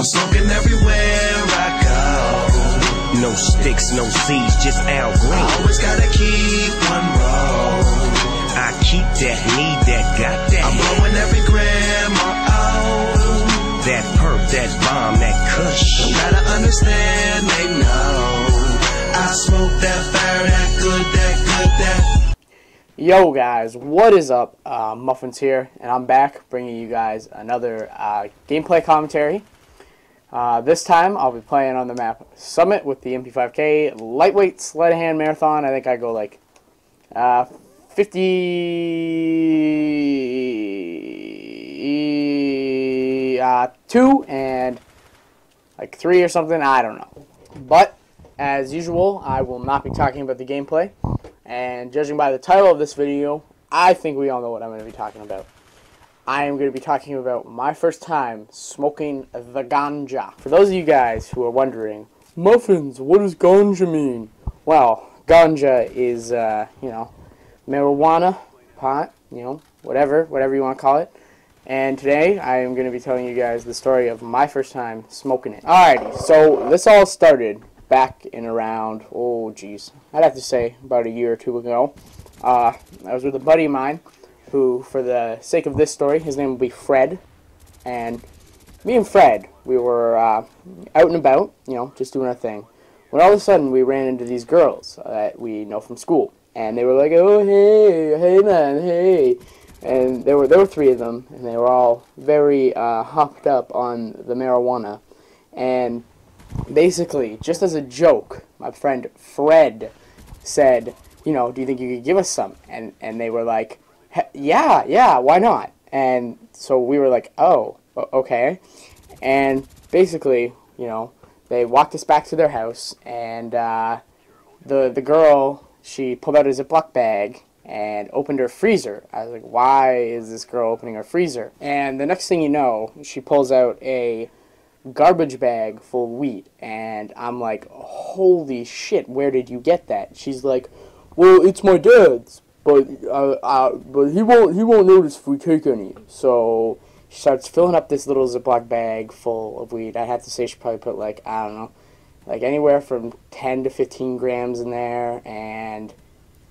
I'm smoking everywhere I go. No sticks, no seeds, just Al Green. I always gotta keep one roll. I keep that, need that, got that. I'm blowing every gram out. That perp, that bomb, that kush. You gotta understand, they know I smoke that fire, that good, that. Yo guys, what is up? Muffins here, and I'm back bringing you guys another gameplay commentary. This time I'll be playing on the map Summit with the MP5K lightweight sleight of hand marathon. I think I go like 52 and like 3 or something, I don't know. But as usual, I will not be talking about the gameplay. And judging by the title of this video, I think we all know what I'm going to be talking about. I am going to be talking about my first time smoking the ganja. For those of you guys who are wondering, Muffins, what does ganja mean? Well, ganja is, you know, marijuana, pot, you know, whatever you want to call it. And today, I am going to be telling you guys the story of my first time smoking it. Alrighty, so this all started back in around, oh geez, I'd have to say about a year or two ago. I was with a buddy of mine who, for the sake of this story, his name will be Fred. And me and Fred, we were out and about, you know, just doing our thing, when all of a sudden we ran into these girls that we know from school. And they were like, oh, hey man, hey. And there were 3 of them, and they were all very hopped up on the marijuana. And basically, just as a joke, my friend Fred said, you know, do you think you could give us some? And they were like, yeah, why not? And so we were like, oh, okay. And basically, you know, they walked us back to their house, and the girl, she pulled out a Ziploc bag and opened her freezer. I was like, why is this girl opening her freezer? And the next thing you know, she pulls out a garbage bag full of weed, and I'm like, holy shit, where did you get that? She's like, well, it's my dad's, but he won't notice if we take any. So she starts filling up this little Ziploc bag full of weed. I have to say she probably put like, I don't know, like anywhere from 10 to 15 grams in there. And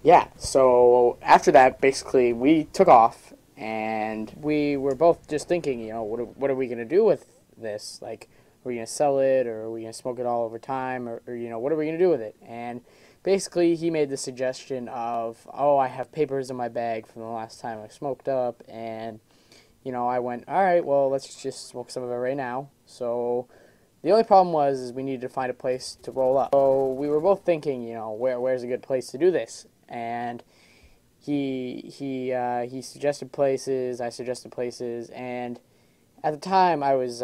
yeah, so after that, basically we took off, and we were both just thinking, you know, what are we gonna do with this? Like, are we gonna sell it, or are we gonna smoke it all over time, or you know, what are we gonna do with it? And basically he made the suggestion of, oh, I have papers in my bag from the last time I smoked up. And you know, I went, alright, well, let's just smoke some of it right now. So the only problem was we needed to find a place to roll up. So we were both thinking, you know, where's a good place to do this? And he suggested places, I suggested places, and at the time, I was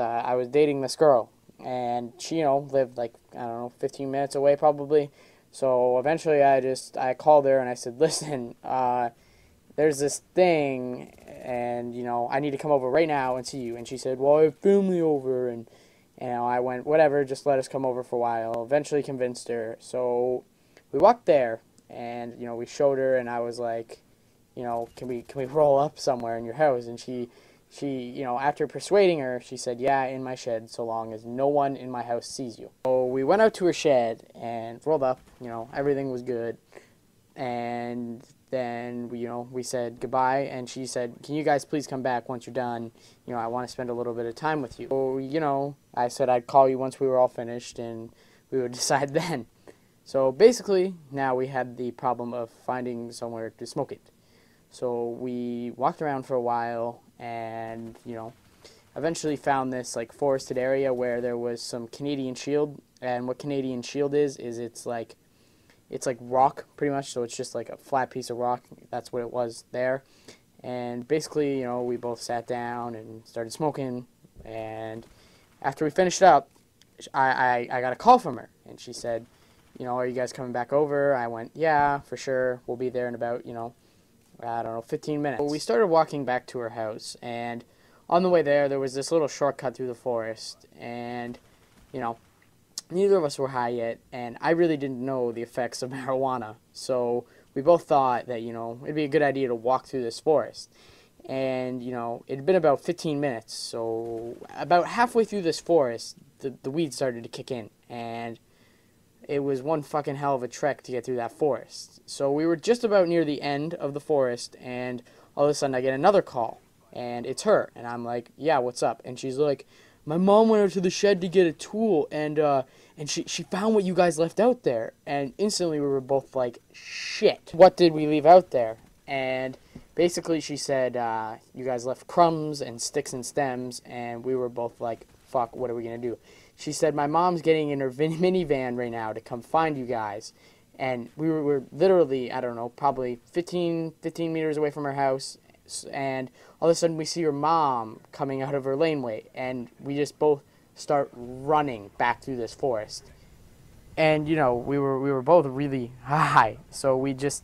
dating this girl, and she, you know, lived like, I don't know, 15 minutes away probably. So eventually, I called her and I said, listen, there's this thing, and you know, I need to come over right now and see you. And she said, well, I have family over, and you know, I went, whatever, just let us come over for a while. Eventually, convinced her. So we walked there, and you know, we showed her, and I was like, you know, can we roll up somewhere in your house? And she, you know, after persuading her, she said, yeah, in my shed, so long as no one in my house sees you. So we went out to her shed and rolled up, you know, everything was good. And then, we said goodbye, and she said, can you guys please come back once you're done? You know, I want to spend a little bit of time with you. So, you know, I said I'd call you once we were all finished, and we would decide then. So basically, now we had the problem of finding somewhere to smoke it. So we walked around for a while, and you know, eventually found this like forested area where there was some Canadian shield. And what Canadian shield is it's like rock pretty much, so it's just like a flat piece of rock. That's what it was there. And basically, you know, we both sat down and started smoking, and after we finished up, I got a call from her, and she said, you know, are you guys coming back over? I went, yeah, for sure, we'll be there in about, you know, I don't know, 15 minutes. So we started walking back to her house, and on the way there was this little shortcut through the forest, and, you know, neither of us were high yet, and I really didn't know the effects of marijuana, so we both thought that, you know, it'd be a good idea to walk through this forest. And, you know, it had been about 15 minutes. So about halfway through this forest, the weed started to kick in. And it was one fucking hell of a trek to get through that forest. So we were just about near the end of the forest, and all of a sudden I get another call. And it's her. And I'm like, yeah, what's up? And she's like, my mom went out to the shed to get a tool, and she found what you guys left out there. And instantly we were both like, shit, what did we leave out there? And basically she said, you guys left crumbs and sticks and stems, and we were both like, fuck, what are we going to do? She said, my mom's getting in her minivan right now to come find you guys. And we were literally, I don't know, probably 15 meters away from her house. And all of a sudden we see her mom coming out of her laneway. And we just both start running back through this forest. And, you know, we were both really high. So we just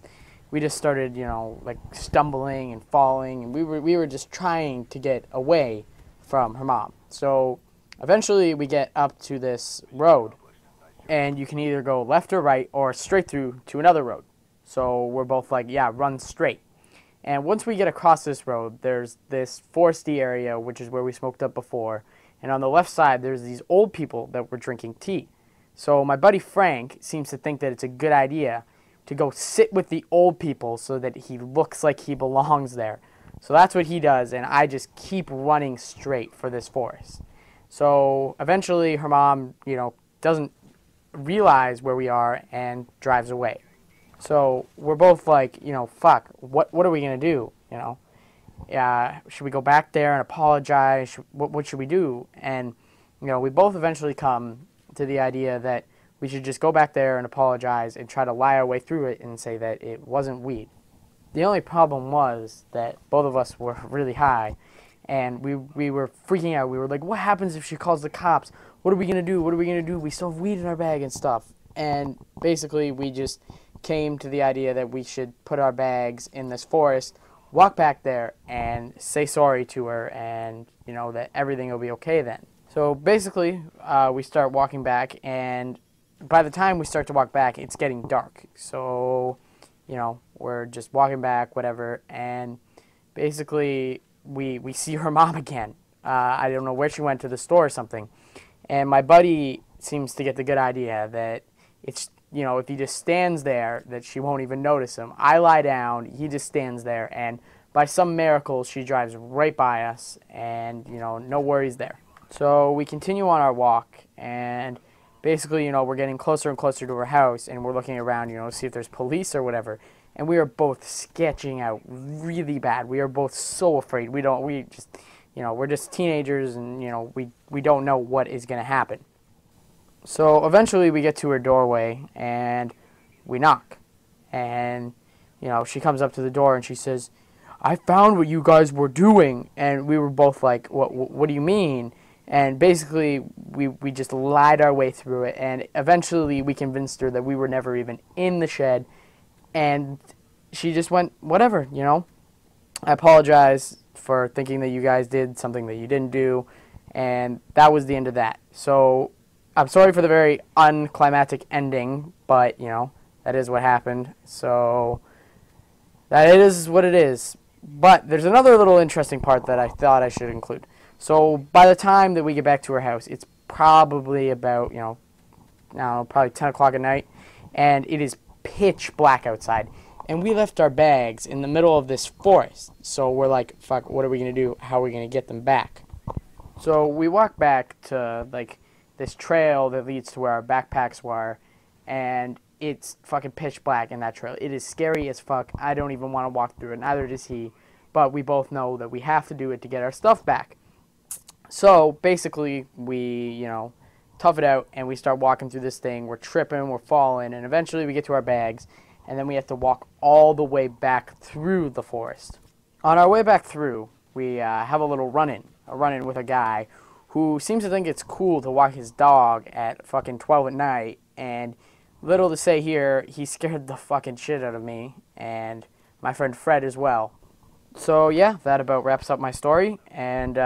started, you know, like stumbling and falling. And we were just trying to get away from her mom. So eventually we get up to this road, and you can either go left or right or straight through to another road. So we're both like, yeah, run straight. And once we get across this road, there's this foresty area, which is where we smoked up before. And on the left side, there's these old people that were drinking tea. So my buddy Frank seems to think that it's a good idea to go sit with the old people so that he looks like he belongs there. So that's what he does, and I just keep running straight for this forest. So eventually her mom, you know, doesn't realize where we are and drives away. So we're both like, you know, fuck, what are we going to do, you know? Should we go back there and apologize? What should we do? And, you know, we both eventually come to the idea that we should just go back there and apologize and try to lie our way through it and say that it wasn't weed. The only problem was that both of us were really high, and we were freaking out. We were like, what happens if she calls the cops? What are we going to do? What are we going to do? We still have weed in our bag and stuff. And basically we just came to the idea that we should put our bags in this forest, walk back there, and say sorry to her, and, you know, that everything will be okay then. So basically we start walking back, and by the time we start to walk back, it's getting dark. So, you know, we're just walking back, whatever, and basically we see her mom again. I don't know where she went, to the store or something. And my buddy seems to get the good idea that it's, you know, if he just stands there, that she won't even notice him. I lie down, he just stands there, and by some miracle, she drives right by us, and, you know, no worries there. So we continue on our walk, and basically, you know, we're getting closer and closer to her house, and we're looking around, you know, to see if there's police or whatever. And we are both sketching out really bad. We are both so afraid. We just, you know, we're just teenagers, and, you know, we don't know what is going to happen. So eventually we get to her doorway, and we knock. And, you know, she comes up to the door, and she says, I found what you guys were doing. And we were both like, what do you mean? And basically, we just lied our way through it, and eventually we convinced her that we were never even in the shed, and she just went, whatever, you know. I apologize for thinking that you guys did something that you didn't do, and that was the end of that. So I'm sorry for the very unclimactic ending, but, you know, that is what happened. So that is what it is. But there's another little interesting part that I thought I should include. So by the time that we get back to her house, it's probably about, you know, I don't know, probably 10 o'clock at night, and it is pitch black outside. And we left our bags in the middle of this forest. So we're like, fuck, what are we going to do? How are we going to get them back? So we walk back to, like, this trail that leads to where our backpacks were, and it's fucking pitch black in that trail. It is scary as fuck. I don't even want to walk through it. Neither does he. But we both know that we have to do it to get our stuff back. So basically we, you know, tough it out, and we start walking through this thing. We're tripping, we're falling, and eventually we get to our bags, and then we have to walk all the way back through the forest. On our way back through, we have a little run-in with a guy who seems to think it's cool to walk his dog at fucking 12 at night, and little to say here, he scared the fucking shit out of me, and my friend Fred as well. So yeah, that about wraps up my story, and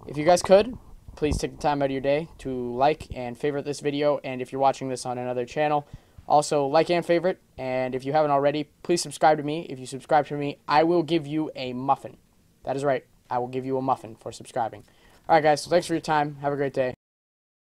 if you guys could, please take the time out of your day to like and favorite this video, and if you're watching this on another channel, also like and favorite, and if you haven't already, please subscribe to me. If you subscribe to me, I will give you a muffin. That is right. I will give you a muffin for subscribing. Alright guys, so thanks for your time. Have a great day.